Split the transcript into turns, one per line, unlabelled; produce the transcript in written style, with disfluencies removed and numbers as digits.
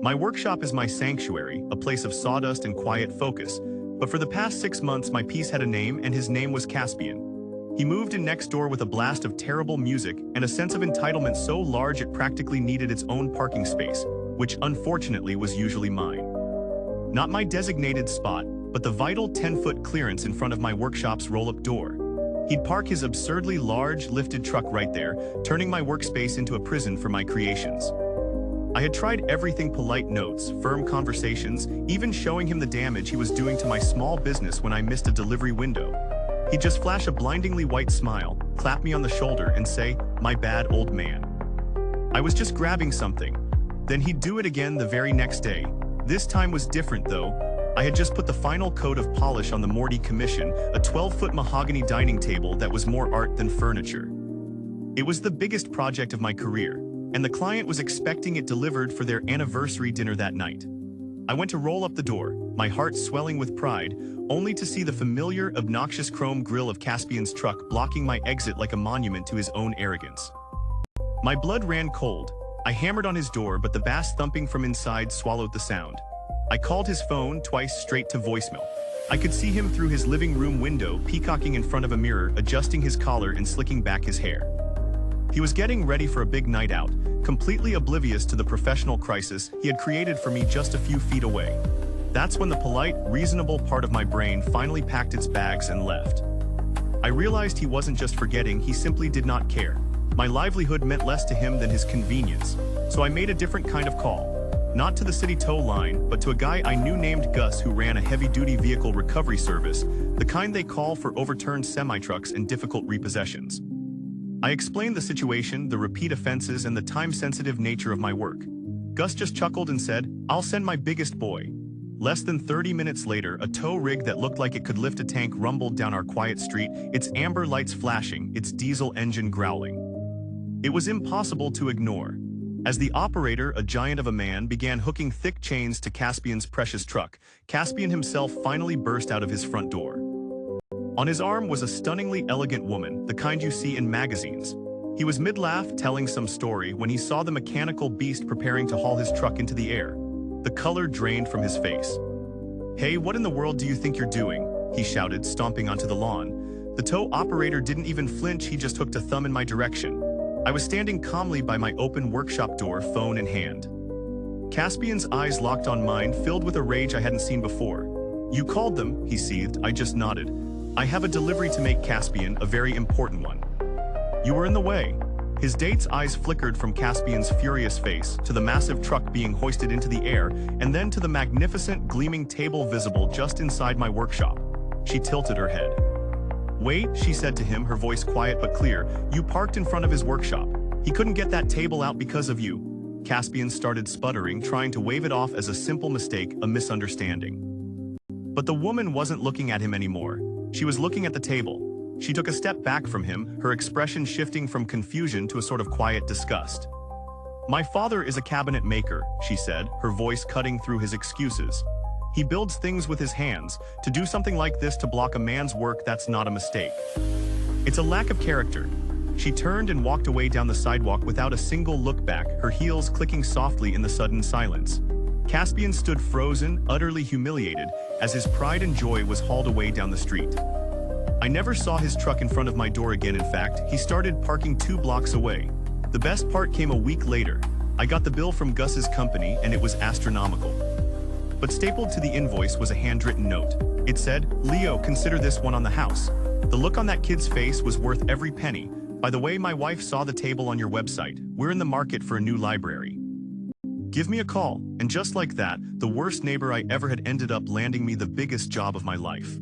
My workshop is my sanctuary, a place of sawdust and quiet focus. But for the past 6 months, my piece had a name, and his name was Caspian. He moved in next door with a blast of terrible music and a sense of entitlement so large it practically needed its own parking space, which unfortunately was usually mine. Not my designated spot, but the vital 10-foot clearance in front of my workshop's roll-up door. He'd park his absurdly large, lifted truck right there, turning my workspace into a prison for my creations. I had tried everything: polite notes, firm conversations, even showing him the damage he was doing to my small business when I missed a delivery window. He'd just flash a blindingly white smile, clap me on the shoulder, and say, "My bad, old man." I was just grabbing something. Then he'd do it again the very next day. This time was different, though. I had just put the final coat of polish on the Morty commission, a 12-foot mahogany dining table that was more art than furniture. It was the biggest project of my career, and the client was expecting it delivered for their anniversary dinner that night. I went to roll up the door, my heart swelling with pride, only to see the familiar, obnoxious chrome grille of Caspian's truck blocking my exit like a monument to his own arrogance. My blood ran cold. I hammered on his door, but the bass thumping from inside swallowed the sound. I called his phone twice, straight to voicemail. I could see him through his living room window, peacocking in front of a mirror, adjusting his collar and slicking back his hair. He was getting ready for a big night out, completely oblivious to the professional crisis he had created for me just a few feet away. That's when the polite, reasonable part of my brain finally packed its bags and left. I realized he wasn't just forgetting, he simply did not care. My livelihood meant less to him than his convenience, so I made a different kind of call. Not to the city tow line, but to a guy I knew named Gus who ran a heavy-duty vehicle recovery service, the kind they call for overturned semi-trucks and difficult repossessions. I explained the situation, the repeat offenses, and the time-sensitive nature of my work. Gus just chuckled and said, "I'll send my biggest boy." Less than 30 minutes later, a tow rig that looked like it could lift a tank rumbled down our quiet street, its amber lights flashing, its diesel engine growling. It was impossible to ignore. As the operator, a giant of a man, began hooking thick chains to Caspian's precious truck, Caspian himself finally burst out of his front door. On his arm was a stunningly elegant woman, the kind you see in magazines. He was mid-laugh, telling some story, when he saw the mechanical beast preparing to haul his truck into the air. The color drained from his face. "Hey, what in the world do you think you're doing?" he shouted, stomping onto the lawn. The tow operator didn't even flinch, he just hooked a thumb in my direction. I was standing calmly by my open workshop door, phone in hand. Caspian's eyes locked on mine, filled with a rage I hadn't seen before. "You called them," he seethed. I just nodded. "I have a delivery to make, Caspian, a very important one." "You were in the way." His date's eyes flickered from Caspian's furious face to the massive truck being hoisted into the air, and then to the magnificent, gleaming table visible just inside my workshop. She tilted her head. "Wait," she said to him, her voice quiet but clear. "You parked in front of his workshop. He couldn't get that table out because of you." Caspian started sputtering, trying to wave it off as a simple mistake, a misunderstanding. But the woman wasn't looking at him anymore. She was looking at the table. She took a step back from him, her expression shifting from confusion to a sort of quiet disgust. "My father is a cabinet maker," she said, her voice cutting through his excuses. "He builds things with his hands. To do something like this to block a man's work, that's not a mistake. It's a lack of character." She turned and walked away down the sidewalk without a single look back, her heels clicking softly in the sudden silence. Caspian stood frozen, utterly humiliated, as his pride and joy was hauled away down the street. I never saw his truck in front of my door again. In fact, he started parking 2 blocks away. The best part came a week later. I got the bill from Gus's company, and it was astronomical. But stapled to the invoice was a handwritten note. It said, "Leo, consider this one on the house." The look on that kid's face was worth every penny. "By the way, my wife saw the table on your website. We're in the market for a new library. Give me a call." And just like that, the worst neighbor I ever had ended up landing me the biggest job of my life.